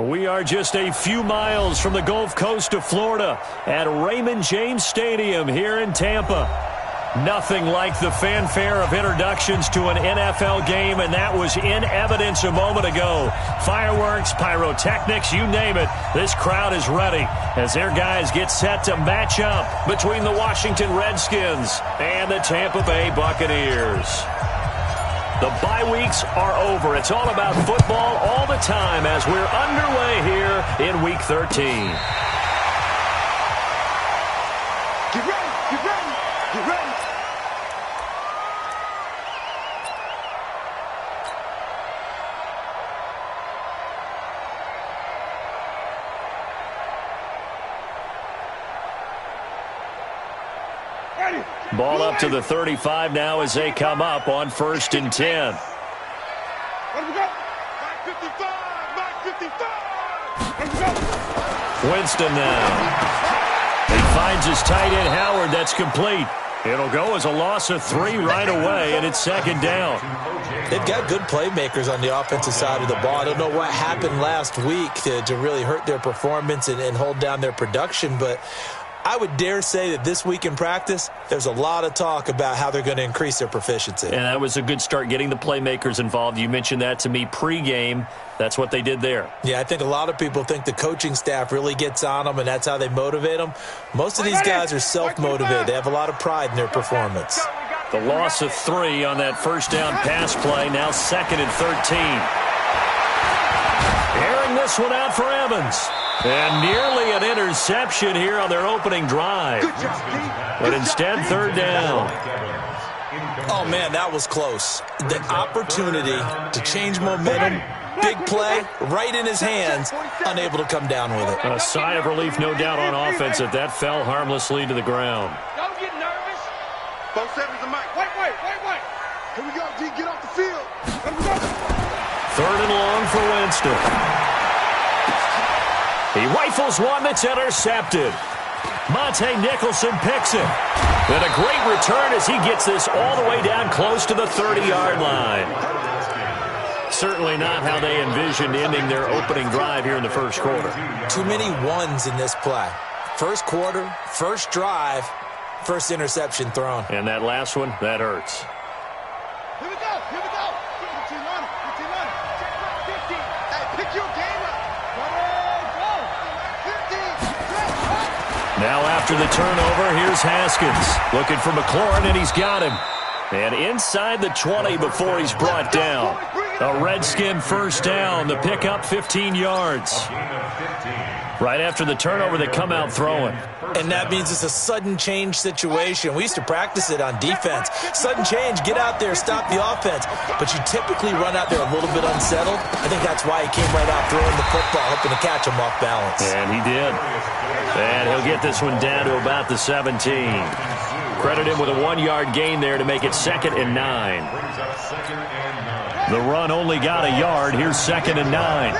We are just a few miles from the Gulf Coast of Florida at Raymond James Stadium here in Tampa. Nothing like the fanfare of introductions to an NFL game, and that was in evidence a moment ago. Fireworks, pyrotechnics, you name it. This crowd is ready as their guys get set to match up between the Washington Redskins and the Tampa Bay Buccaneers. The bye weeks are over. It's all about football all the time as we're underway here in Week 13. Get ready, get ready, get ready. Ball up to the 35 now as they come up on 1st and 10. Winston now. He finds his tight end Howard. That's complete. It'll go as a loss of 3 right away, and it's 2nd down. They've got good playmakers on the offensive side of the ball. I don't know what happened last week to really hurt their performance and hold down their production, but I would dare say that this week in practice, there's a lot of talk about how they're going to increase their proficiency. And that was a good start, getting the playmakers involved. You mentioned that to me pregame. That's what they did there. Yeah, I think a lot of people think the coaching staff really gets on them, and that's how they motivate them. Most of these guys are self-motivated. They have a lot of pride in their performance. The loss of 3 on that first down pass play, now 2nd and 13. Airing this one out for Evans. And nearly an interception here on their opening drive. But instead, 3rd down. Oh, man, that was close. The opportunity to change momentum, big play, right in his hands, unable to come down with it. A sigh of relief, no doubt, on offense that fell harmlessly to the ground. Don't get nervous. Both sevens are Mike. Wait. Here we go, D. Get off the field. 3rd and long for Winston. He rifles one that's intercepted. Monte Nicholson picks it. And a great return as he gets this all the way down close to the 30-yard line. Certainly not how they envisioned ending their opening drive here in the first quarter. Too many ones in this play. First quarter, first drive, first interception thrown. And that last one, that hurts. Here we go. Get your line. Check back 50. Hey, pick your game up. Now after the turnover, here's Haskins. Looking for McLaurin, and he's got him. And inside the 20 before he's brought down. A Redskin first down. The pickup 15 yards. Right after the turnover, they come out throwing. And that means it's a sudden change situation. We used to practice it on defense. Sudden change, get out there, stop the offense. But you typically run out there a little bit unsettled. I think that's why he came right out throwing the football, hoping to catch him off balance. And he did. And he'll get this one down to about the 17. Credit him with a 1-yard gain there to make it 2nd and 9. The run only got a yard. Here's 2nd and 9.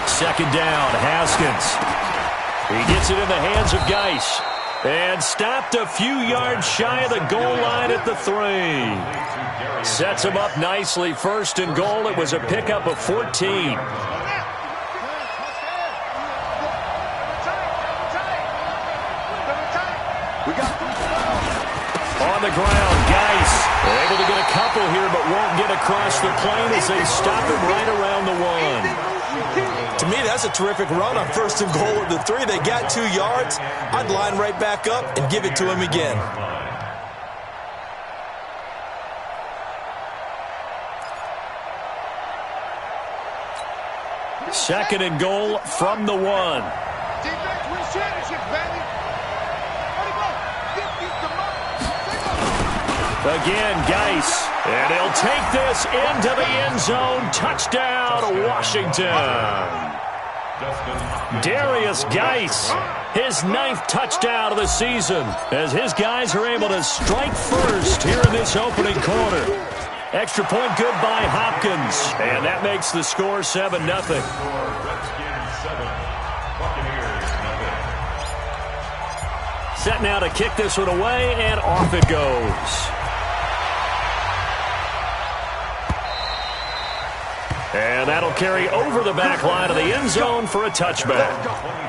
Second down, Haskins. He gets it in the hands of Geis. And stopped a few yards shy of the goal line at the 3. Sets him up nicely. 1st and goal. It was a pickup of 14. On the ground, Geis able to get a couple here, but won't get across the plane as they stop him right around the 1. To me, that's a terrific run on 1st and goal at the 3. They got 2 yards. I'd line right back up and give it to him again. Second and goal from the 1. Defense wins championships, baby. Again, Geis. And he'll take this into the end zone. Touchdown, Washington. Darius Geis, his 9th touchdown of the season, as his guys are able to strike first here in this opening quarter. Extra point good by Hopkins, and that makes the score 7-0. Set now to kick this one away, and off it goes. And that'll carry over the back line of the end zone for a touchback.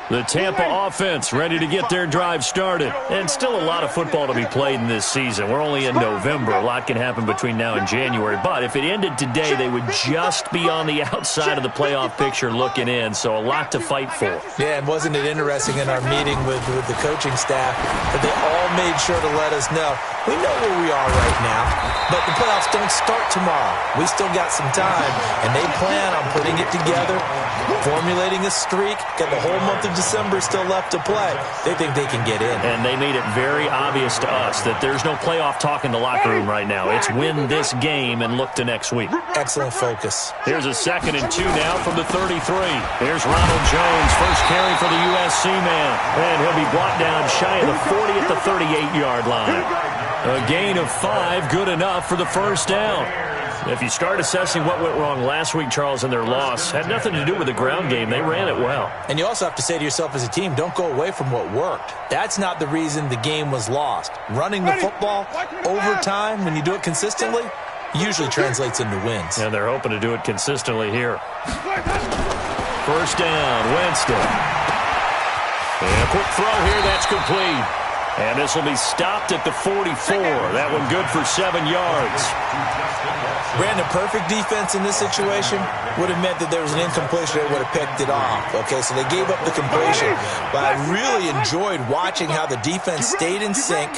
The Tampa offense ready to get their drive started. And still a lot of football to be played in this season. We're only in November. A lot can happen between now and January. But if it ended today, they would just be on the outside of the playoff picture looking in. So a lot to fight for. Yeah, and wasn't it interesting in our meeting with the coaching staff that they all made sure to let us know, we know where we are right now, but the playoffs don't start tomorrow. We still got some time, and they plan on putting it together, formulating a streak, got the whole month of December still left to play. They think they can get in. And they made it very obvious to us that there's no playoff talk in the locker room right now. It's win this game and look to next week. Excellent focus. Here's a 2nd and 2 now from the 33. Here's Ronald Jones, first carry for the USC man. And he'll be brought down shy of the 40 at the 38-yard line. A gain of 5, good enough for the first down. If you start assessing what went wrong last week, Charles, in their loss, had nothing to do with the ground game. They ran it well. And you also have to say to yourself as a team, don't go away from what worked. That's not the reason the game was lost. Running the football over time, when you do it consistently, usually translates into wins. And they're hoping to do it consistently here. First down, Winston. And a quick throw here, that's complete. And this will be stopped at the 44. That one good for 7 yards. Brandon, perfect defense in this situation would have meant that there was an incompletion that would have picked it off. Okay, so they gave up the completion. But I really enjoyed watching how the defense stayed in sync,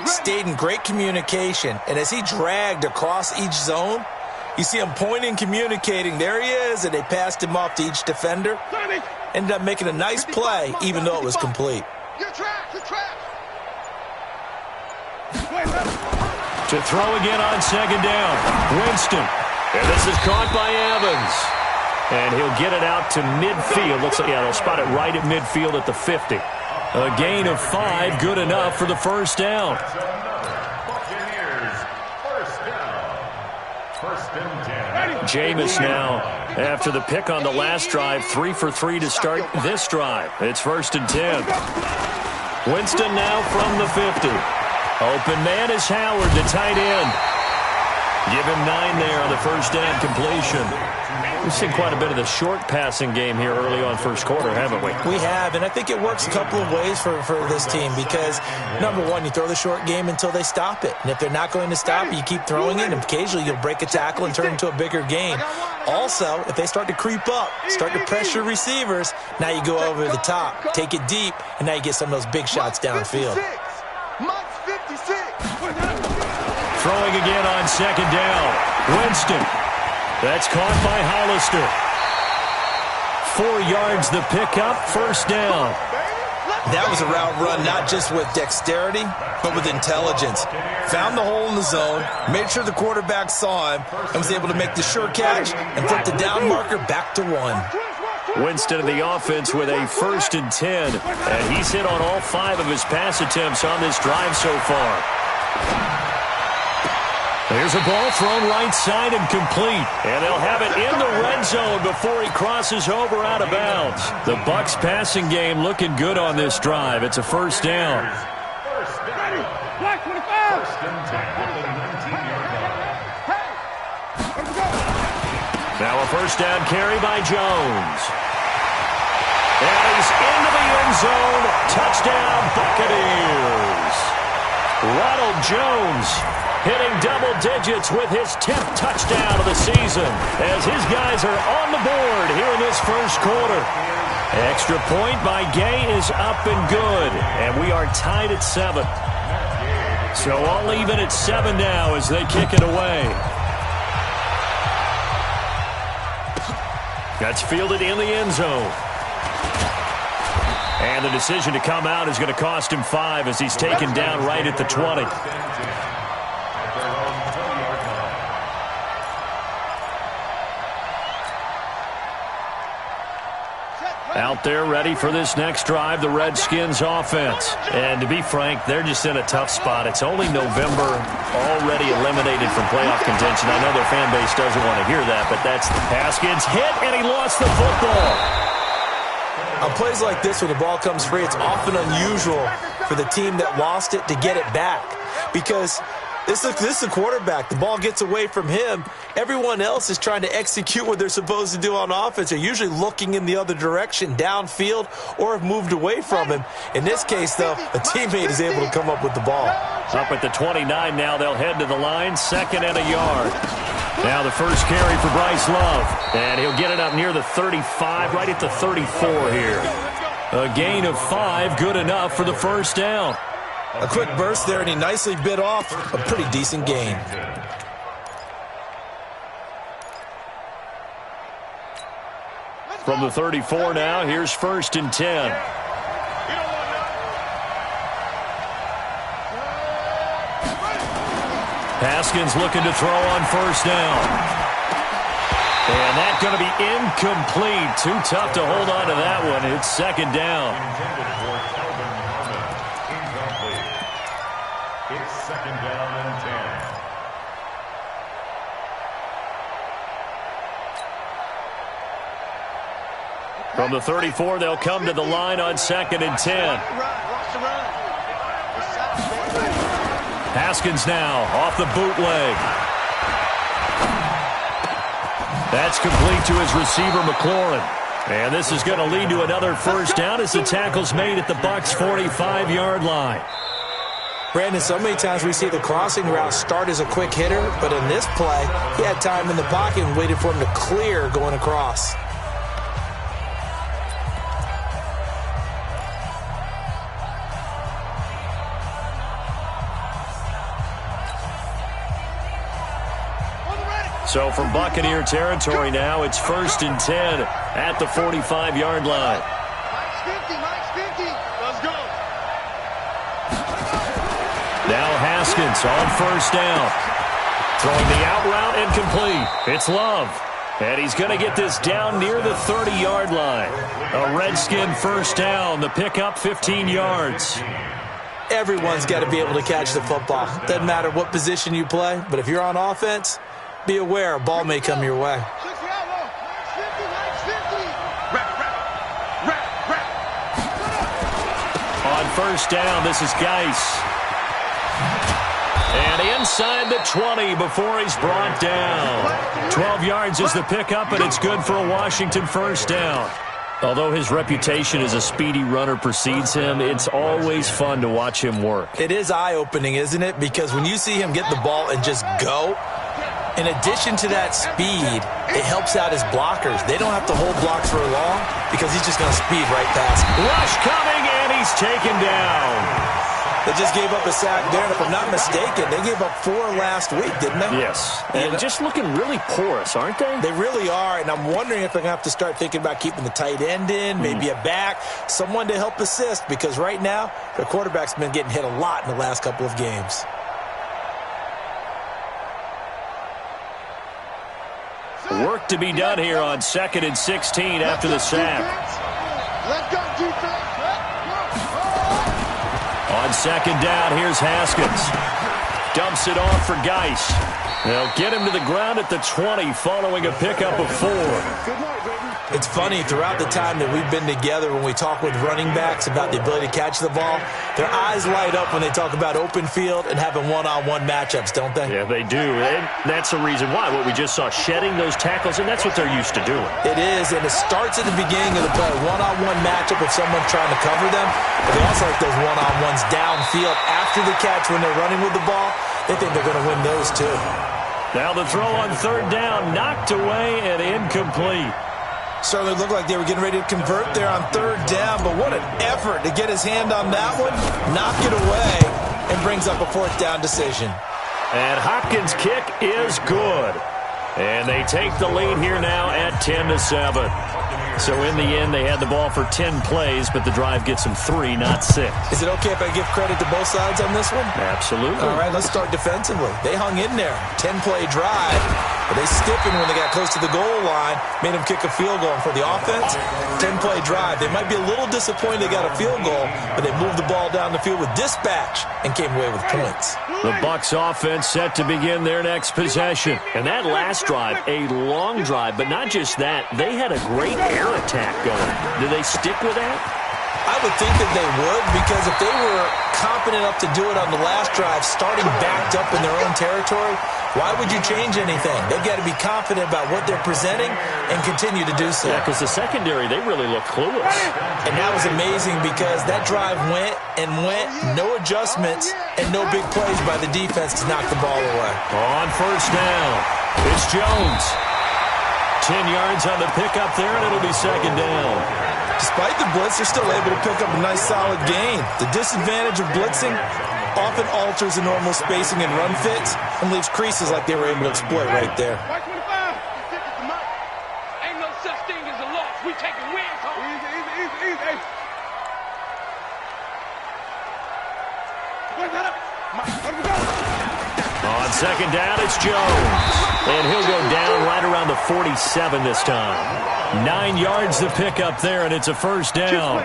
stayed in great communication. And as he dragged across each zone, you see him pointing, communicating. There he is, and they passed him off to each defender. Ended up making a nice play, even though it was complete. You're trapped. To throw again on 2nd down. Winston. And this is caught by Evans. And he'll get it out to midfield. Looks like, yeah, they'll spot it right at midfield at the 50. A gain of 5, good enough for the first down. Jameis now, after the pick on the last drive, 3 for 3 to start this drive. It's 1st and 10. Winston now from the 50. Open man is Howard, the tight end. Give him 9 there on the first down completion. We've seen quite a bit of the short passing game here early on first quarter, haven't we? We have, and I think it works a couple of ways for this team because, number one, you throw the short game until they stop it. And if they're not going to stop it, you keep throwing it, and occasionally you'll break a tackle and turn it into a bigger gain. Also, if they start to creep up, start to pressure receivers, now you go over the top, take it deep, and now you get some of those big shots downfield. Throwing again on 2nd down. Winston. That's caught by Hollister. 4 yards the pickup, first down. That was a route run not just with dexterity, but with intelligence. Found the hole in the zone, made sure the quarterback saw him, and was able to make the sure catch and flip the down marker back to 1. Winston in the offense with a 1st and 10. And he's hit on all 5 of his pass attempts on this drive so far. There's a ball thrown right side and complete. And they'll have it in the red zone before he crosses over out of bounds. The Bucs passing game looking good on this drive. It's a first down. Now a first down carry by Jones. And he's into the end zone. Touchdown, Buccaneers. Ronald Jones hitting double digits with his 10th touchdown of the season as his guys are on the board here in this first quarter. Extra point by Gay is up and good, and we are tied at 7. So all even at 7 now as they kick it away. That's fielded in the end zone. And the decision to come out is going to cost him 5 as he's taken down right at the 20. Out there ready for this next drive, the Redskins offense. And to be frank, they're just in a tough spot. It's only November, already eliminated from playoff contention. I know their fan base doesn't want to hear that, but that's the pass gets hit, and he lost the football. On plays like this, when the ball comes free, it's often unusual for the team that lost it to get it back because this is the quarterback. The ball gets away from him. Everyone else is trying to execute what they're supposed to do on offense. They're usually looking in the other direction, downfield, or have moved away from him. In this case, though, a teammate is able to come up with the ball. Up at the 29 now, they'll head to the line, 2nd and a yard. Now the first carry for Bryce Love, and he'll get it up near the 35, right at the 34 here. A gain of 5, good enough for the first down. A quick burst there, and he nicely bit off a pretty decent gain. From the 34 now, here's 1st and 10. Haskins looking to throw on 1st down. And that's going to be incomplete. Too tough to hold on to that one. It's 2nd down. It's 2nd down and 10. From the 34, they'll come to the line on 2nd and 10. Haskins now off the bootleg. That's complete to his receiver, McLaurin. And this is going to lead to another first down as the tackle's made at the Bucs' 45-yard line. Brandon, so many times we see the crossing route start as a quick hitter, but in this play, he had time in the pocket and waited for him to clear going across. So from Buccaneer territory now, it's 1st and 10 at the 45-yard line. Mike's 50, Mike's 50. Let's go. Now Haskins on 1st down. Throwing the out route incomplete. It's Love. And he's going to get this down near the 30-yard line. A Redskin first down. The pickup 15 yards. Everyone's got to be able to catch the football. Doesn't matter what position you play, but if you're on offense, be aware a ball may come your way. On 1st down, this is Geis. And inside the 20 before he's brought down. 12 yards is the pickup, and it's good for a Washington first down. Although his reputation as a speedy runner precedes him, it's always fun to watch him work. It is eye-opening, isn't it? Because when you see him get the ball and just go, in addition to that speed, it helps out his blockers. They don't have to hold blocks for long because he's just going to speed right past him. Rush coming, and he's taken down. They just gave up a sack there, and if I'm not mistaken, they gave up 4 last week, didn't they? Yes. And just looking really porous, aren't they? They really are, and I'm wondering if they're going to have to start thinking about keeping the tight end in, maybe a back, someone to help assist, because right now, their quarterback's been getting hit a lot in the last couple of games. Work to be done here on 2nd and 16 after the sack. Let's go, defense. On 2nd down, here's Haskins. Dumps it off for Geis. They'll get him to the ground at the 20 following a pickup of 4. It's funny, throughout the time that we've been together, when we talk with running backs about the ability to catch the ball, their eyes light up when they talk about open field and having one-on-one matchups, don't they? Yeah, they do. And that's the reason why. What we just saw, shedding those tackles, and that's what they're used to doing. It is, and it starts at the beginning of the play. One-on-one matchup with someone trying to cover them, but they also like those one-on-ones downfield after the catch when they're running with the ball. They think they're going to win those, too. Now the throw on 3rd down, knocked away and incomplete. Certainly looked like they were getting ready to convert there on 3rd down, but what an effort to get his hand on that one, knock it away, and brings up a 4th down decision. And Hopkins' kick is good. And they take the lead here now at 10-7. So in the end, they had the ball for 10 plays, but the drive gets them 3, not 6. Is it okay if I give credit to both sides on this one? Absolutely. All right, let's start defensively. They hung in there. 10-play drive. But they stiffened when they got close to the goal line, made them kick a field goal. And for the offense, 10-play drive. They might be a little disappointed they got a field goal, but they moved the ball down the field with dispatch and came away with points. The Bucs offense set to begin their next possession. And that last drive, a long drive, but not just that. They had a great air attack going. Do they stick with that? I would think that they would, because if they were confident enough to do it on the last drive, starting backed up in their own territory, why would you change anything? They've got to be confident about what they're presenting and continue to do so. Yeah, because the secondary, they really look clueless. And that was amazing because that drive went and went, no adjustments and no big plays by the defense to knock the ball away. On first down, it's Jones. 10 yards on the pickup there, and it'll be second down. Despite the blitz, they're still able to pick up a nice, solid gain. The disadvantage of blitzing often alters the normal spacing and run fits and leaves creases like they were able to exploit right there. Ain't no such thing as a loss. We taking wins home. Easy. On second down, it's Jones. And he'll go down right around the 47 this time. 9 yards to pick up there, and it's a first down.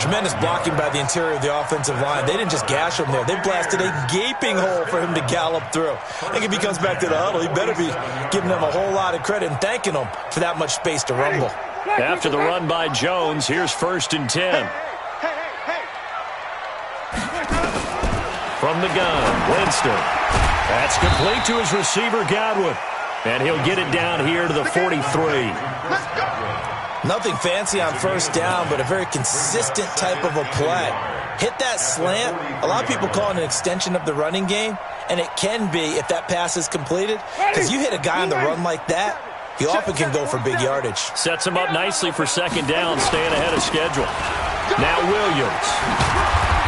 Tremendous blocking by the interior of the offensive line. They didn't just gash him there. They blasted a gaping hole for him to gallop through. I think if he comes back to the huddle, he better be giving them a whole lot of credit and thanking them for that much space to rumble. After the run by Jones, here's first and 10. From the gun, Winston. That's complete to his receiver, Godwin. And he'll get it down here to the 43. Nothing fancy on first down, but a very consistent type of a play. Hit that slant. A lot of people call it an extension of the running game, and it can be if that pass is completed. Because you hit a guy on the run like that, he often can go for big yardage. Sets him up nicely for second down, staying ahead of schedule. Now Williams.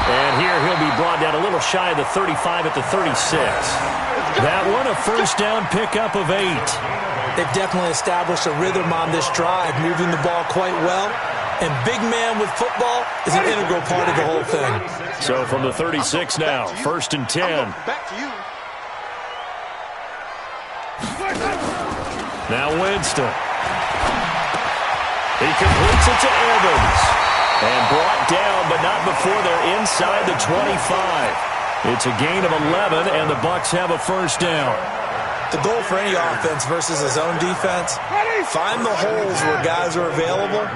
And here he'll be brought down a little shy of the 35 at the 36. That one, a first down pickup of 8. They've definitely established a rhythm on this drive, moving the ball quite well. And big man with football is an integral part of the whole thing. So from the 36 now, first and 10. Now Winston. He completes it to Evans. And brought down, but not before they're inside the 25. It's a gain of 11, and the Bucs have a first down. The goal for any offense versus a zone defense, find the holes where guys are available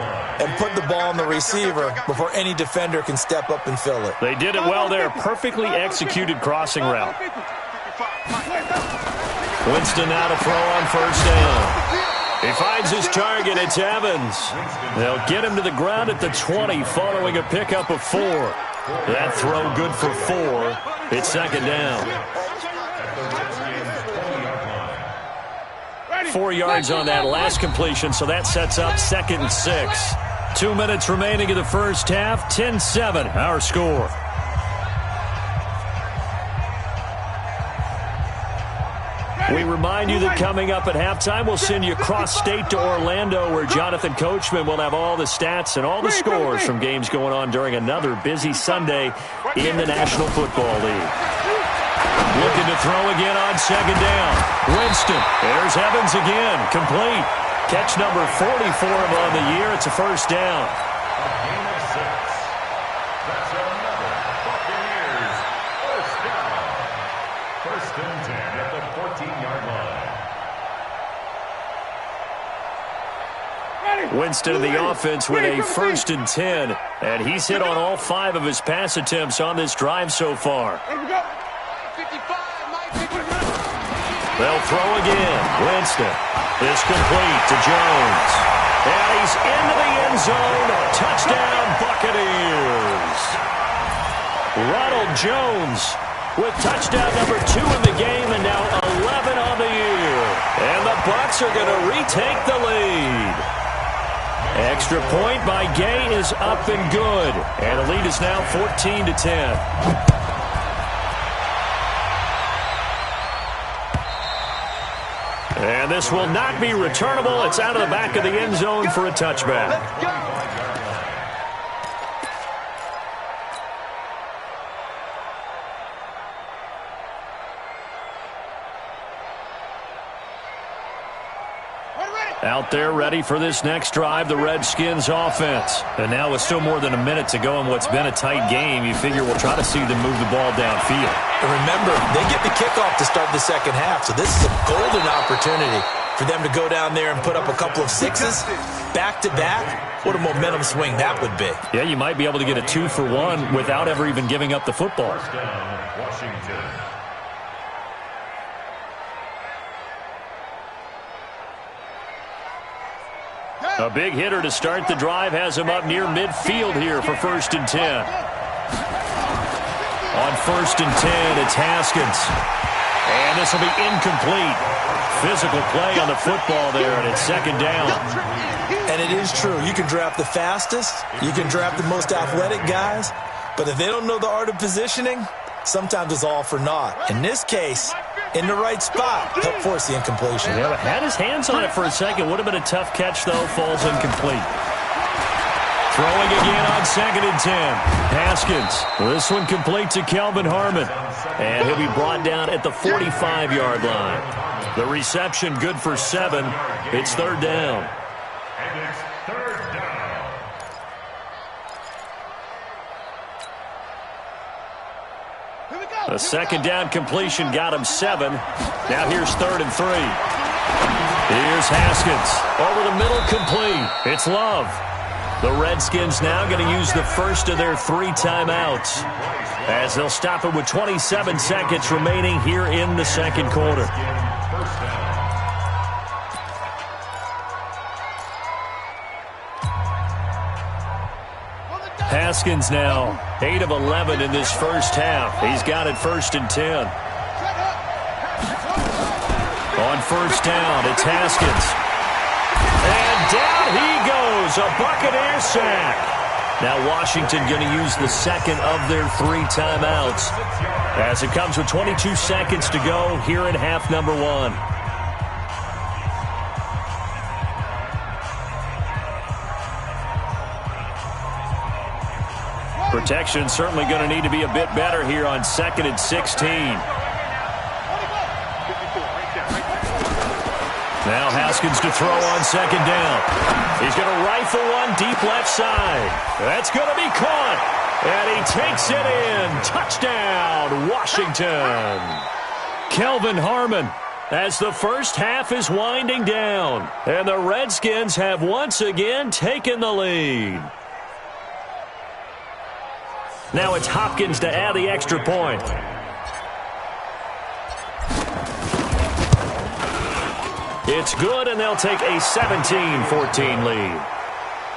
and put the ball on the receiver before any defender can step up and fill it. They did it well there. Perfectly executed crossing route. Winston now to throw on first down. He finds his target. It's Evans. They'll get him to the ground at the 20 following a pickup of 4. That throw good for 4. It's second down. 4 yards on that last completion, so that sets up second and 6. 2 minutes remaining in the first half. 10-7, our score. We remind you that coming up at halftime, we'll send you cross-state to Orlando, where Jonathan Coachman will have all the stats and all the scores from games going on during another busy Sunday in the National Football League. Looking to throw again on second down. Winston. There's Evans again. Complete. Catch number 40 for him on the year. It's a first down. Winston of the offense with a first and 10, and he's hit on all 5 of his pass attempts on this drive so far. They'll throw again. Winston is complete to Jones. And he's into the end zone. Touchdown, Buccaneers. Ronald Jones with touchdown number 2 in the game, and now 11 on the year. And the Bucs are going to retake the lead. Extra point by Gay is up and good. And the lead is now 14-10. And this will not be returnable. It's out of the back of the end zone for a touchback. Out there ready for this next drive, the Redskins offense. And now with still more than a minute to go in what's been a tight game, you figure we'll try to see them move the ball downfield. And remember, they get the kickoff to start the second half, so this is a golden opportunity for them to go down there and put up a couple of sixes back-to-back. What a momentum swing that would be. Yeah, you might be able to get a 2-for-1 without ever even giving up the football. First down, Washington. A big hitter to start the drive has him up near midfield here for 1st and 10. On 1st and 10, it's Haskins. And this will be incomplete. Physical play on the football there, and it's 2nd down. And it is true. You can draft the fastest. You can draft the most athletic guys. But if they don't know the art of positioning, sometimes it's all for naught. In this case, in the right spot, help force the incompletion. Yeah, but had his hands on it for a second. Would have been a tough catch, though. Falls incomplete. Throwing again on 2nd and 10. Haskins. This one complete to Kelvin Harmon. And he'll be brought down at the 45-yard line. The reception good for 7. It's 3rd down. And it's 3rd down. A 2nd down completion got him 7. Now here's 3rd and 3. Here's Haskins. Over the middle, complete. It's Love. The Redskins now going to use the first of their 3 timeouts, as they'll stop it with 27 seconds remaining here in the 2nd quarter. First down. Haskins now 8 of 11 in this first half. He's got it 1st and 10. On 1st down, it's Haskins. And down he goes, a Buccaneer sack. Now Washington going to use the 2nd of their 3 timeouts, as it comes with 22 seconds to go here in half number 1. Protection certainly going to need to be a bit better here on 2nd and 16. Now Haskins to throw on 2nd down. He's going to rifle one deep left side. That's going to be caught. And he takes it in. Touchdown, Washington. Kelvin Harmon, as the first half is winding down. And the Redskins have once again taken the lead. Now it's Hopkins to add the extra point. It's good, and they'll take a 17-14 lead.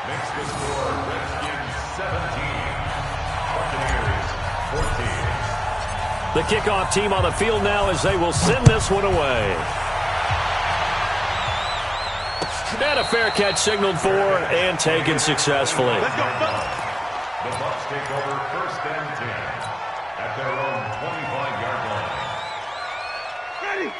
Makes the score Redskins 17, Buccaneers 14. The kickoff team on the field now as they will send this one away. And a fair catch signaled for and taken successfully. Let's go. The Bucs take over 1st and 10 at their own 25-yard line.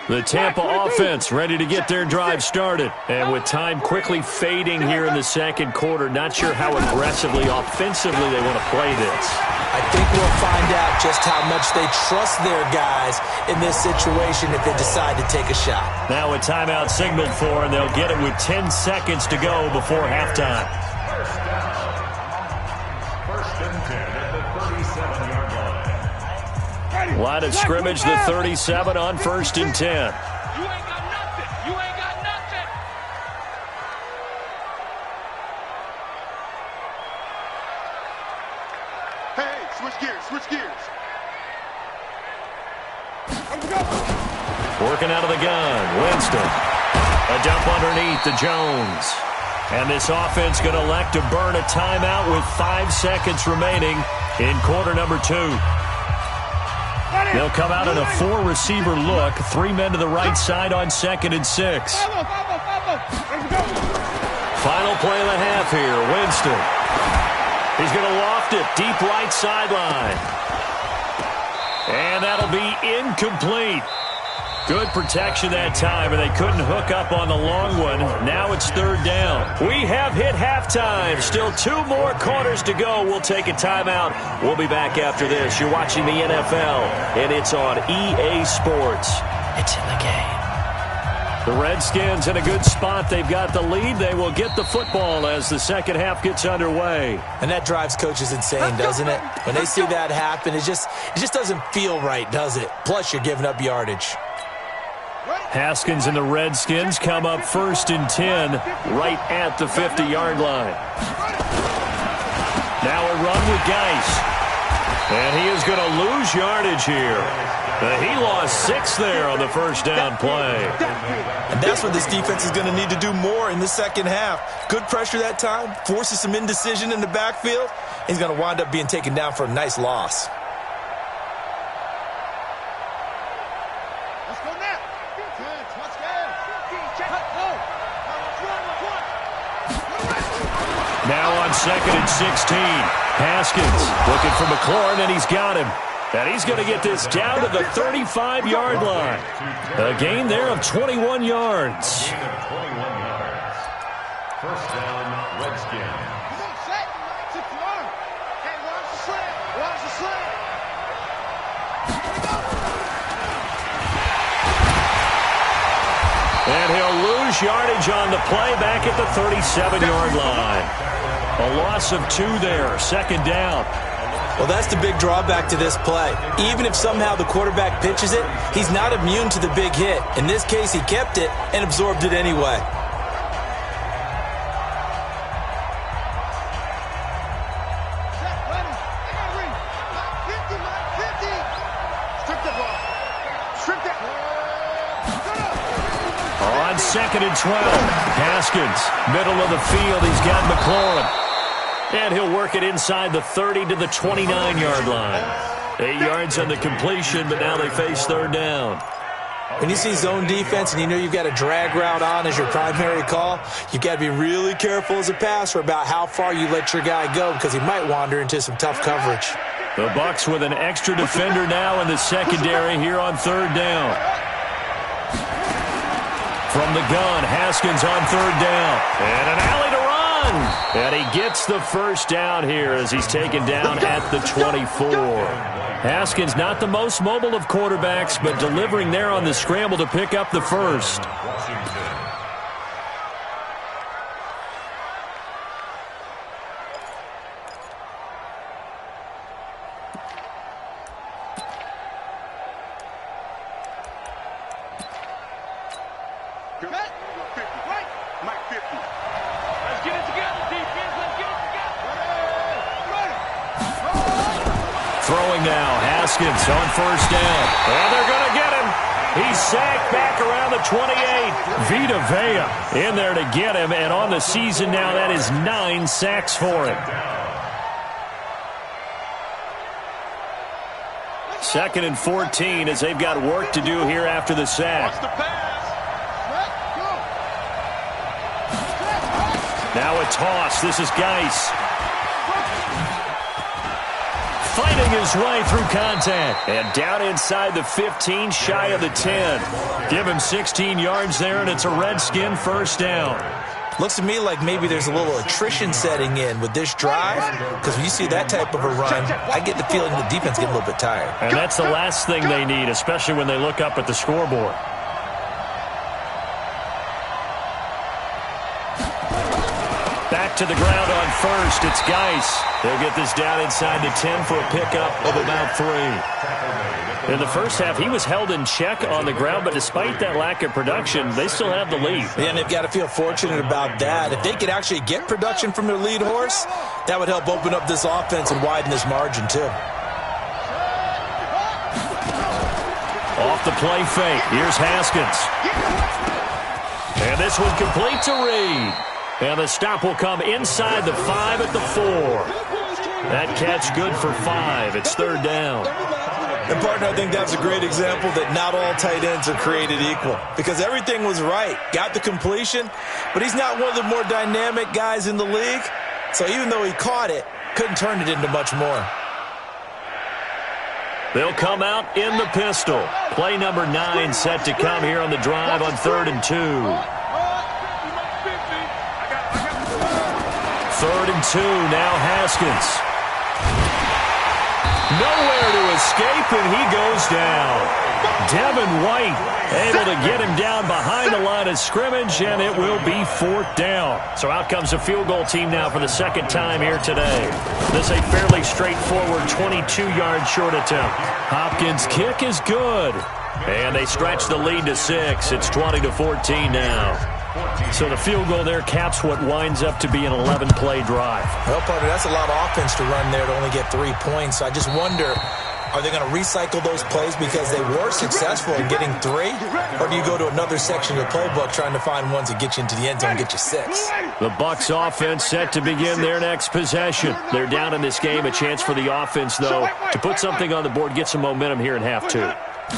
The Tampa offense ready to get their drive started. And with time quickly fading here in the 2nd quarter, not sure how aggressively, offensively they want to play this. I think we'll find out just how much they trust their guys in this situation if they decide to take a shot. Now a timeout signaled for, and they'll get it with 10 seconds to go before halftime. First down. 1st and 10 at the 37-yard line. Line of scrimmage, the 37 on 1st and 10. You ain't got nothing. You ain't got nothing. Hey, switch gears, switch gears. Working out of the gun, Winston. A dump underneath to Jones. And this offense going to elect to burn a timeout with 5 seconds remaining in quarter number 2. They'll come out in a 4-receiver look. 3 men to the right side on 2nd and 6. Final play of the half here, Winston. He's going to loft it deep right sideline. And that'll be incomplete. Good protection that time, and they couldn't hook up on the long one. Now it's 3rd down. We have hit halftime. Still 2 more quarters to go. We'll take a timeout. We'll be back after this. You're watching the NFL, and it's on EA Sports. It's in the game. The Redskins in a good spot. They've got the lead. They will get the football as the second half gets underway. And that drives coaches insane, doesn't it? When they see that happen, it just doesn't feel right, does it? Plus, you're giving up yardage. Haskins and the Redskins come up 1st and 10 right at the 50-yard line. Now a run with Geis. And he is going to lose yardage here. He lost 6 there on the first down play. And that's what this defense is going to need to do more in the second half. Good pressure that time, forces some indecision in the backfield. He's going to wind up being taken down for a nice loss. Let's go now. Defense, let's go. Now on 2nd and 16. Haskins looking for McLaurin, and he's got him. And he's going to get this down to the 35-yard line. A gain there of 21 yards. Gain of 21 yards. First down, Redskins. Come on, set. Sit long. Hey, watch the slant. Watch the slant. Here we go. And he'll lose yardage on the play back at the 37-yard line. A loss of 2 there, second down. Well, that's the big drawback to this play. Even if somehow the quarterback pitches it, he's not immune to the big hit. In this case, he kept it and absorbed it anyway. Set, ready. I got to read. Mike 50, Mike 50. Strip that ball. Strip that. On 2nd and 12, Haskins, middle of the field. He's got McLaurin. And he'll work it inside the 30 to the 29-yard line. 8 yards on the completion, but now they face third down. When you see zone defense and you know you've got a drag route on as your primary call, you've got to be really careful as a passer about how far you let your guy go because he might wander into some tough coverage. The Bucs with an extra defender now in the secondary here on third down. From the gun, Haskins on third down. And an alley to run. And he gets the first down here as he's taken down at the 24. Haskins not the most mobile of quarterbacks, but delivering there on the scramble to pick up the first. Throwing now, Haskins on first down. And they're going to get him. He's sacked back around the 28. Vita Vea in there to get him. And on the season now, that is 9 sacks for him. 2nd and 14 as they've got work to do here after the sack. Now a toss. This is Geis. Fighting his way through contact. And down inside the 15, shy of the 10. Give him 16 yards there, and it's a Redskin first down. Looks to me like maybe there's a little attrition setting in with this drive, because when you see that type of a run, I get the feeling the defense get a little bit tired. And that's the last thing they need, especially when they look up at the scoreboard. Back to the ground on first. It's Geis. They'll get this down inside the 10 for a pickup of about 3. In the first half, he was held in check on the ground, but despite that lack of production, they still have the lead. Yeah, and they've got to feel fortunate about that. If they could actually get production from their lead horse, that would help open up this offense and widen this margin, too. Off the play fake. Here's Haskins. And this one complete to Reed. And the stop will come inside the 5 at the 4. That catch good for 5. It's third down. And, partner, I think that's a great example that not all tight ends are created equal. Because everything was right. Got the completion, but he's not one of the more dynamic guys in the league. So even though he caught it, couldn't turn it into much more. They'll come out in the pistol. Play number 9 set to come here on the drive on 3rd and 2. 3rd and 2, now Haskins. Nowhere to escape, and he goes down. Devin White able to get him down behind the line of scrimmage, and it will be 4th down. So out comes a field goal team now for the second time here today. This is a fairly straightforward 22-yard short attempt. Hopkins' kick is good, and they stretch the lead to 6. It's 20-14 now. So the field goal there caps what winds up to be an 11-play drive. Well, partner, that's a lot of offense to run there to only get 3 points. I just wonder, are they going to recycle those plays because they were successful in getting 3? Or do you go to another section of the playbook trying to find ones that get you into the end zone and get you 6? The Bucs offense set to begin their next possession. They're down in this game. A chance for the offense, though, to put something on the board, get some momentum here in half 2.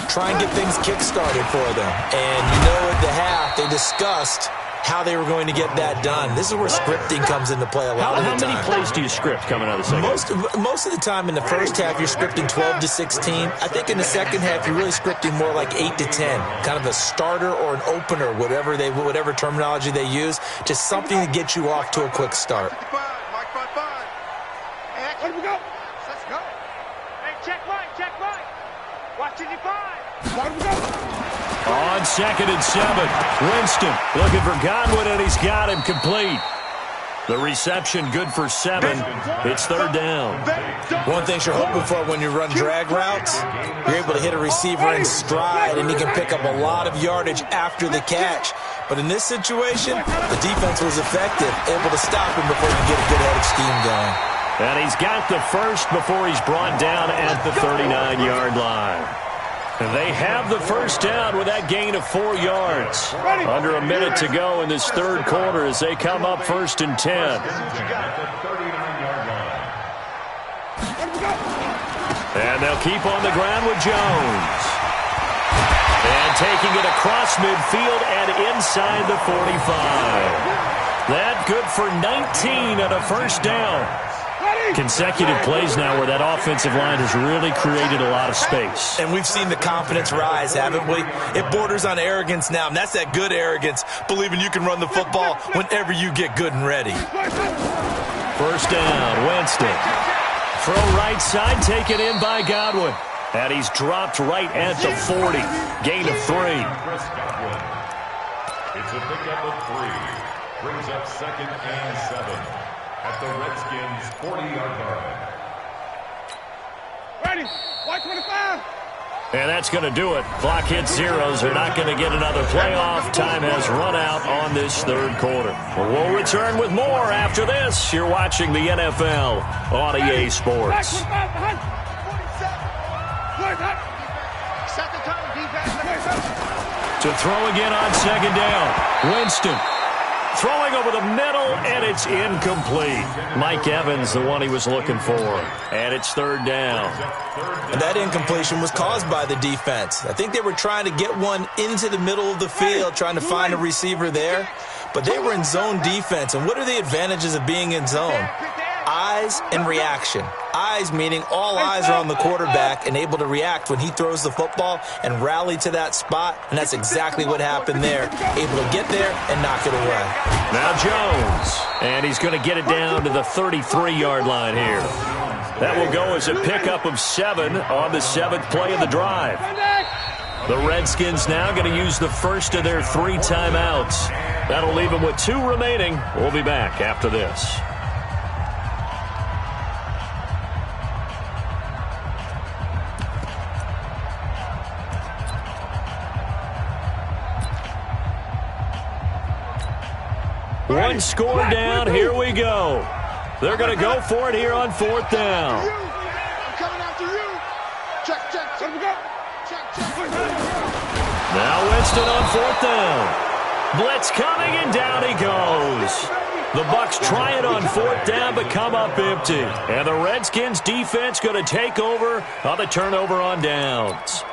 Try and get things kick-started for them. And you know at the half, they discussed how they were going to get that done. This is where scripting comes into play a lot of the time. How many plays do you script coming out of the second? Most of the time in the first half, you're scripting 12 to 16. I think in the second half, you're really scripting more like 8 to 10. Kind of a starter or an opener, whatever terminology they use. Just something to get you off to a quick start. Mike 5-5. Action. Let's go. Let's go. Hey, check right. Watch it, 5. Let we go. On 2nd and 7, Winston looking for Godwin, and he's got him complete. The reception good for 7. It's 3rd down. One thing you're hoping for when you run drag routes, you're able to hit a receiver in stride, and he can pick up a lot of yardage after the catch. But in this situation, the defense was effective, able to stop him before he can get a good head of steam going. And he's got the first before he's brought down at the 39-yard line. And they have the first down with that gain of 4 yards. Under a minute to go in this third quarter as they come up 1st and 10. And they'll keep on the ground with Jones. And taking it across midfield and inside the 45. That good for 19 and a first down. Consecutive plays now where that offensive line has really created a lot of space. And we've seen the confidence rise, haven't we? It borders on arrogance now, and that's that good arrogance, believing you can run the football whenever you get good and ready. First down, Winston. Throw right side, taken in by Godwin. And he's dropped right at the 40. Gain of 3. It's a pickup of 3. Brings up 2nd and 7. At the Redskins' 40-yard line. Ready. White 25. And that's going to do it. Clock hits zeros. They're not going to get another playoff. Time has run out on this third quarter. We'll return with more after this. You're watching the NFL on EA Sports. Second time, defense. To throw again on 2nd down. Winston. Throwing over the middle, and it's incomplete. Mike Evans, the one he was looking for. And it's 3rd down. And that incompletion was caused by the defense. I think they were trying to get one into the middle of the field, trying to find a receiver there. But they were in zone defense. And what are the advantages of being in zone? Eyes and reaction. Eyes meaning all eyes are on the quarterback and able to react when he throws the football and rally to that spot. And that's exactly what happened there. Able to get there and knock it away. Now Jones. And he's going to get it down to the 33-yard line here. That will go as a pickup of 7 on the 7th play of the drive. The Redskins now going to use the first of their 3 timeouts. That'll leave them with 2 remaining. We'll be back after this. One score down. Here we go. They're going to go for it here on 4th down. I'm coming after you. Check. Let me go. Check. Now Winston on 4th down. Blitz coming, and down he goes. The Bucs try it on 4th down, but come up empty. And the Redskins defense going to take over on the turnover on downs.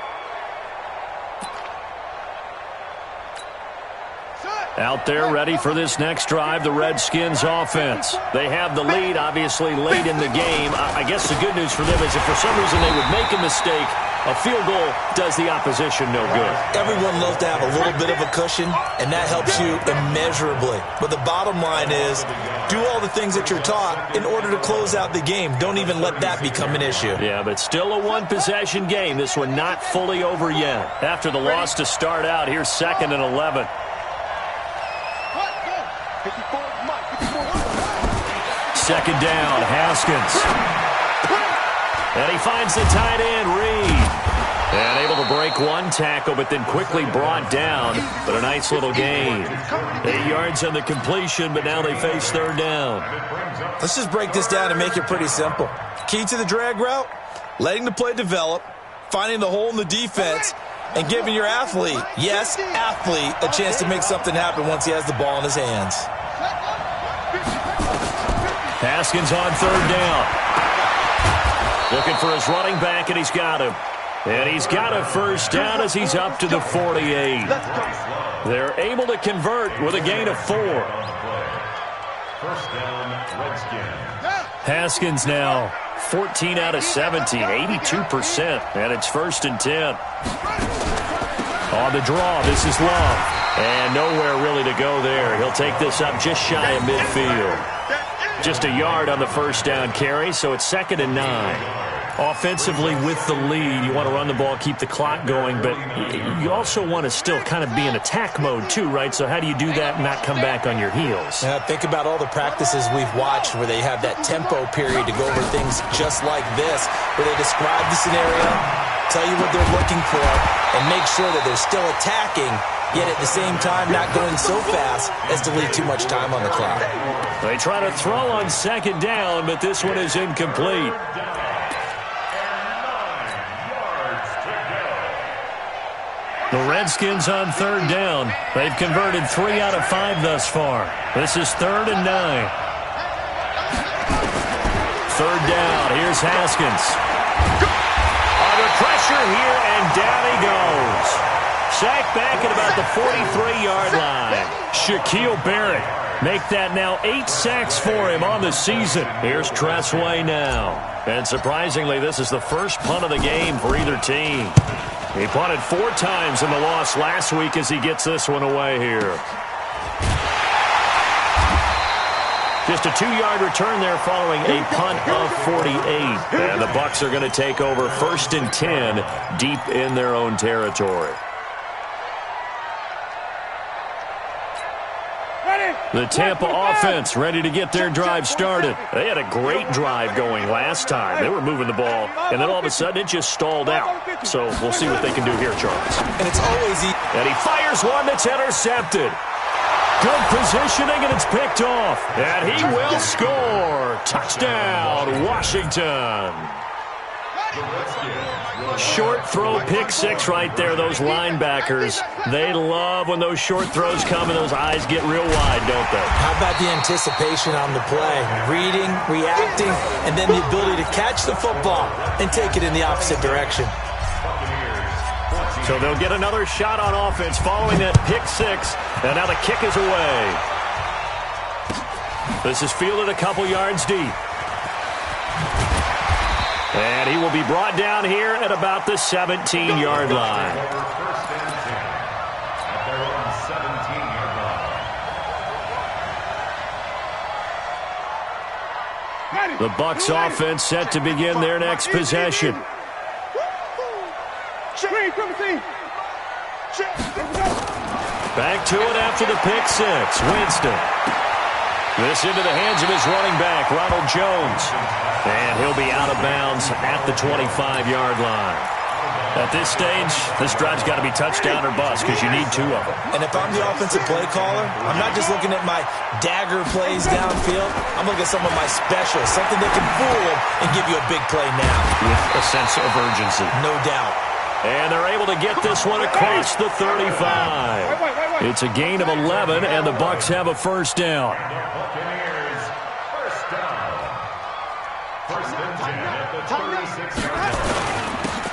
Set. Out there ready for this next drive, the Redskins offense. They have the lead, obviously, late in the game. I guess the good news for them is if for some reason they would make a mistake, a field goal does the opposition no good. Everyone loves to have a little bit of a cushion, and that helps you immeasurably. But the bottom line is, do all the things that you're taught in order to close out the game. Don't even let that become an issue. Yeah, but still a one-possession game. This one not fully over yet. After the loss to start out, here's 2nd and 11. Second down, Haskins. And he finds the tight end, Reed. And able to break one tackle, but then quickly brought down. But a nice little gain. 8 yards on the completion, but now they face 3rd down. Let's just break this down and make it pretty simple. Key to the drag route, letting the play develop, finding the hole in the defense, and giving your athlete, yes, athlete, a chance to make something happen once he has the ball in his hands. Haskins on 3rd down. Looking for his running back, and he's got him. And he's got a 1st down as he's up to the 48. They're able to convert with a gain of 4. 1st down, Redskins. Haskins now 14 out of 17, 82%. And it's 1st and 10. On the draw, this is Love. And nowhere really to go there. He'll take this up just shy of midfield. Just a yard on the 1st down carry, so it's 2nd and 9. Offensively with the lead, you want to run the ball, keep the clock going, but you also want to still kind of be in attack mode too, right? So how do you do that and not come back on your heels? Think about all the practices we've watched where they have that tempo period to go over things just like this, where they describe the scenario, tell you what they're looking for, and make sure that they're still attacking, yet at the same time not going so fast as to leave too much time on the clock. They try to throw on 2nd down, but this one is incomplete. The Redskins on 3rd down. They've converted 3 out of 5 thus far. This is 3rd and 9. 3rd down. Here's Haskins. Under pressure here, and down he goes. Sacked back at about the 43-yard line. Shaquille Barrett. Make that now 8 sacks for him on the season. Here's Tressway now. And surprisingly, this is the first punt of the game for either team. He punted 4 times in the loss last week as he gets this one away here. Just a 2-yard return there following a punt of 48. And the Bucs are going to take over 1st and 10 deep in their own territory. The Tampa offense ready to get their drive started. They had a great drive going last time. They were moving the ball, and then all of a sudden it just stalled out. So we'll see what they can do here, Charles. And it's always easy. And he fires one that's intercepted. Good positioning, and it's picked off. And he will score. Touchdown, Washington. Short throw, pick 6 right there. Those linebackers, they love when those short throws come and those eyes get real wide, don't they? How about the anticipation on the play? Reading, reacting, and then the ability to catch the football and take it in the opposite direction. So they'll get another shot on offense following that pick 6, and now the kick is away. This is fielded a couple yards deep. And he will be brought down here at about the 17-yard line. The Bucs offense set to begin their next possession. Back to it after the pick 6. Winston. This into the hands of his running back, Ronald Jones. And he'll be out of bounds at the 25-yard line. At this stage, this drive's got to be touchdown or bust because you need 2 of them. And if I'm the offensive play caller, I'm not just looking at my dagger plays downfield. I'm looking at some of my specials, something that can fool them and give you a big play now. With a sense of urgency. No doubt. And they're able to get this one across the 35. It's a gain of 11, and the Bucs have a 1st down.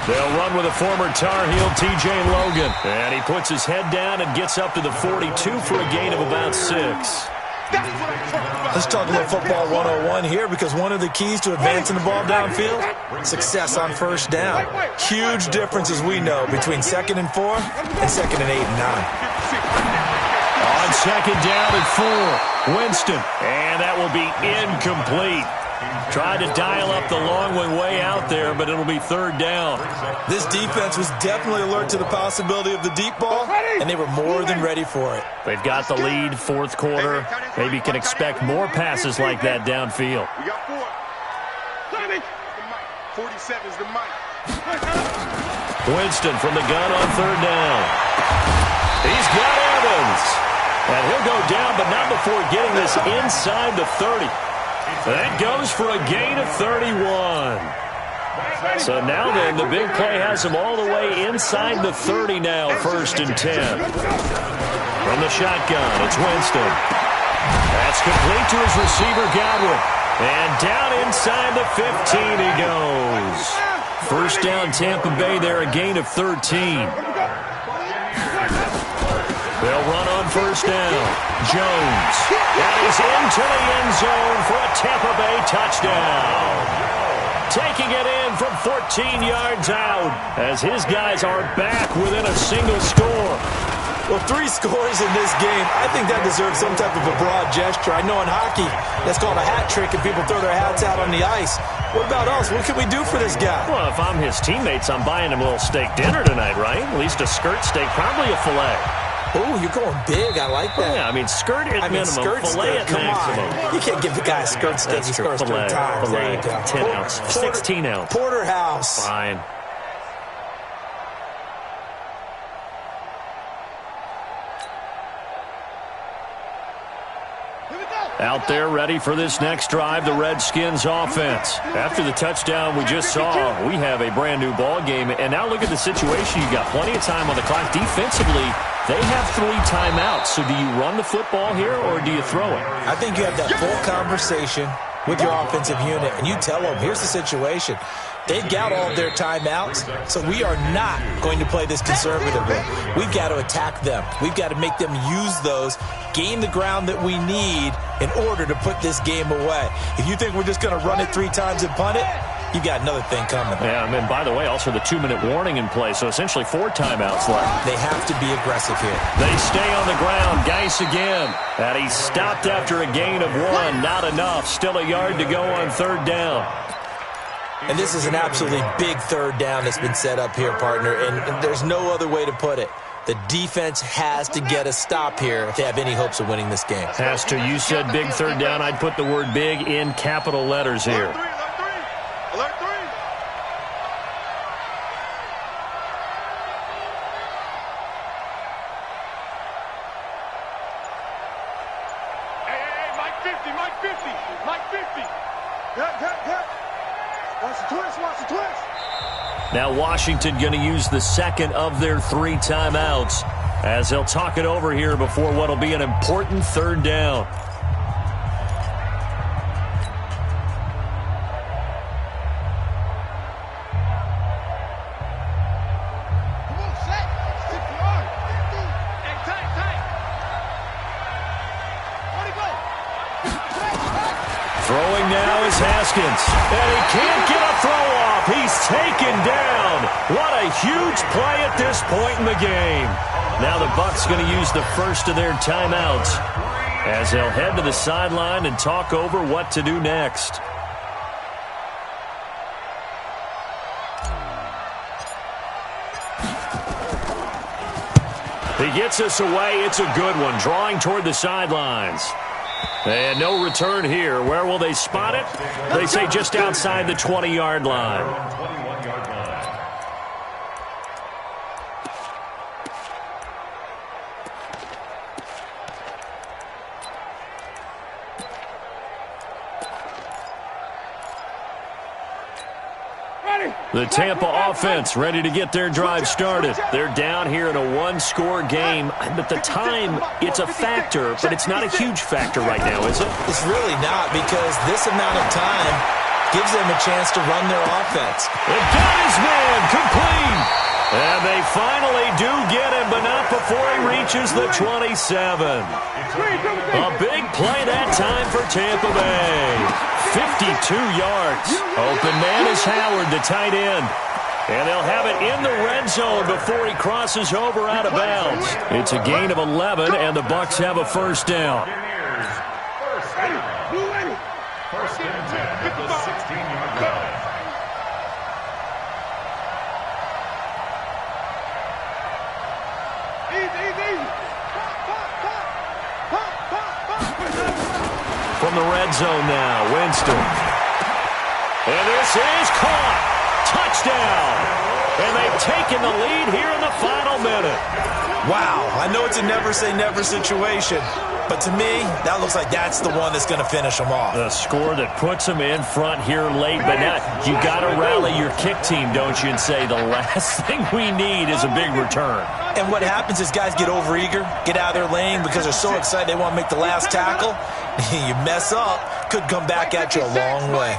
They'll run with a former Tar Heel, T.J. Logan. And he puts his head down and gets up to the 42 for a gain of about 6. Let's talk a little football 101 here, because one of the keys to advancing the ball downfield, success on first down. Huge difference, as we know, between 2nd and 4 and 2nd and 8 and 9. On 2nd down and 4, Winston. And that will be incomplete. Tried to dial up the long one way out there, but it'll be 3rd down. This defense was definitely alert to the possibility of the deep ball, and they were more than ready for it. They've got the lead, 4th quarter. Maybe can expect more passes like that downfield. We got 4. 47's the mic. Winston from the gun on 3rd down. He's got Evans. And he'll go down, but not before getting this inside the 30. That goes for a gain of 31. So now then, the big play has him all the way inside the 30 now, 1st and 10. From the shotgun, it's Winston. That's complete to his receiver, Godwin. And down inside the 15 he goes. 1st down, Tampa Bay there, a gain of 13. They'll run on 1st down. Jones. And he's into the end zone for a Tampa Bay touchdown. Taking it in from 14 yards out as his guys are back within a single score. Well, 3 scores in this game. I think that deserves some type of a broad gesture. I know in hockey, that's called a hat trick, and people throw their hats out on the ice. What about us? What can we do for this guy? Well, if I'm his teammates, I'm buying him a little steak dinner tonight, right? At least a skirt steak, probably a filet. Oh, you're going big. I like that. Yeah, I mean, skirt at minimum, filet at maximum. On. You can't give the guy a skirt steak. He scores 3 times. There you go. 10 ounce, 16 ounce. Porterhouse. Fine. Out there ready for this next drive, the Redskins offense. After the touchdown we just saw, we have a brand new ball game. And now look at the situation. You've got plenty of time on the clock. Defensively, they have 3 timeouts. So do you run the football here or do you throw it? I think you have that full conversation with your offensive unit, and you tell them, here's the situation. They've got all of their timeouts, so we are not going to play this conservatively. We've got to attack them. We've got to make them use those, gain the ground that we need in order to put this game away. If you think we're just going to run it 3 times and punt it, you got another thing coming. Yeah, and by the way, also the 2-minute warning in play, so essentially 4 timeouts left. They have to be aggressive here. They stay on the ground. Geis again. And he stopped after a gain of 1. Not enough. Still a yard to go on 3rd down. And this is an absolutely big 3rd down that's been set up here, partner, and there's no other way to put it. The defense has to get a stop here if they have any hopes of winning this game. Has to. You said big 3rd down. I'd put the word big in capital letters here. Alert 3. Hey, Mike 50, Mike 50, Mike 50. Good. Watch the twist. Now Washington going to use the 2nd of their 3 timeouts as they'll talk it over here before what will be an important 3rd down. Throwing now is Haskins, and he can't get a throw off. He's taken down. What a huge play at this point in the game. Now the Bucs going to use the 1st of their timeouts as they'll head to the sideline and talk over what to do next. He gets us away. It's a good one, drawing toward the sidelines. And no return here. Where will they spot it? They say just outside the 20-yard line. The Tampa offense ready to get their drive started. They're down here in a 1-score game. But the time, it's a factor, but it's not a huge factor right now, is it? It's really not, because this amount of time gives them a chance to run their offense. It got his man complete. And they finally do get him, but not before he reaches the 27. A big play that time for Tampa Bay. 52 yards. Open man is Howard, the tight end. And they'll have it in the red zone before he crosses over out of bounds. It's a gain of 11, and the Bucs have a first down. First and 10 at the 16-yard line. From the red zone now, Winston. And this is caught. Touchdown. And they've taken the lead here in the final minute. Wow, I know it's a never-say-never situation, but to me, that looks like that's the one that's going to finish them off. The score that puts them in front here late, but now you got to rally your kick team, don't you, and say the last thing we need is a big return. And what happens is guys get overeager, get out of their lane because they're so excited they want to make the last tackle. You mess up, could come back at you a long way.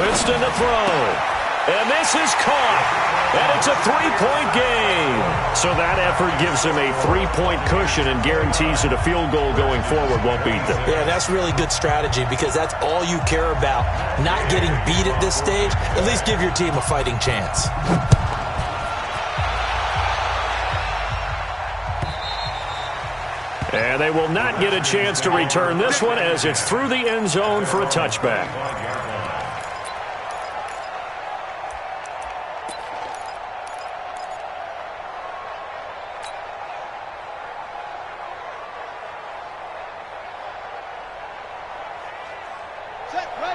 Winston to throw. And this is caught. And it's a three-point game. So that effort gives him a three-point cushion and guarantees that a field goal going forward won't beat them. Yeah, that's really good strategy because that's all you care about. Not getting beat at this stage. At least give your team a fighting chance. And they will not get a chance to return this one as it's through the end zone for a touchback.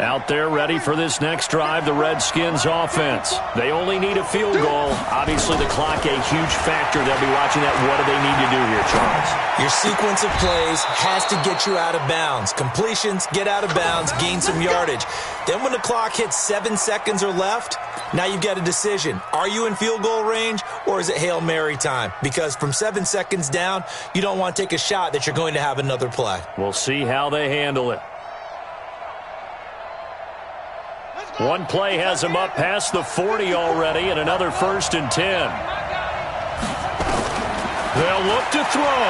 Out there ready for this next drive, the Redskins offense. They only need a field goal. Obviously, the clock a huge factor. They'll be watching that. What do they need to do here, Charles? Your sequence of plays has to get you out of bounds. Completions, get out of bounds, gain some yardage. Then when the clock hits 7 seconds or left, now you've got a decision. Are you in field goal range or is it Hail Mary time? Because from 7 seconds down, you don't want to take a shot that you're going to have another play. We'll see how they handle it. One play has him up past the 40 already, and another 1st and 10. They'll look to throw.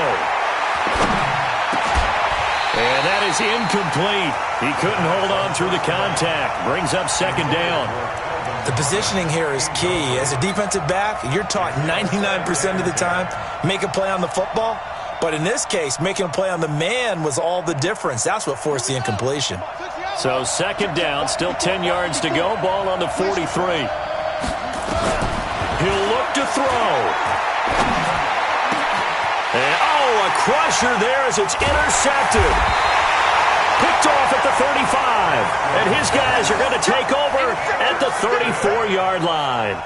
And that is incomplete. He couldn't hold on through the contact. Brings up 2nd down. The positioning here is key. As a defensive back, you're taught 99% of the time, make a play on the football. But in this case, making a play on the man was all the difference. That's what forced the incompletion. So 2nd down, still 10 yards to go. Ball on the 43. He'll look to throw. And, a crusher there as it's intercepted. Picked off at the 35. And his guys are going to take over at the 34-yard line.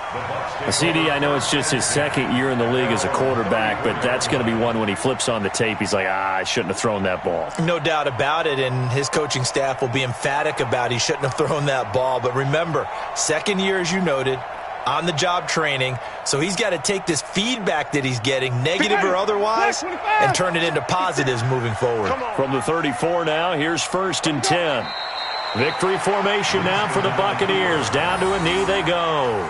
CD, I know it's just his 2nd year in the league as a quarterback, but that's going to be one when he flips on the tape. He's like, I shouldn't have thrown that ball. No doubt about it, and his coaching staff will be emphatic about he shouldn't have thrown that ball. But remember, 2nd year, as you noted, on-the-job training, so he's got to take this feedback that he's getting, negative or otherwise, and turn it into positives moving forward. From the 34 now, here's 1st and 10. Victory formation now for the Buccaneers. Down to a knee they go.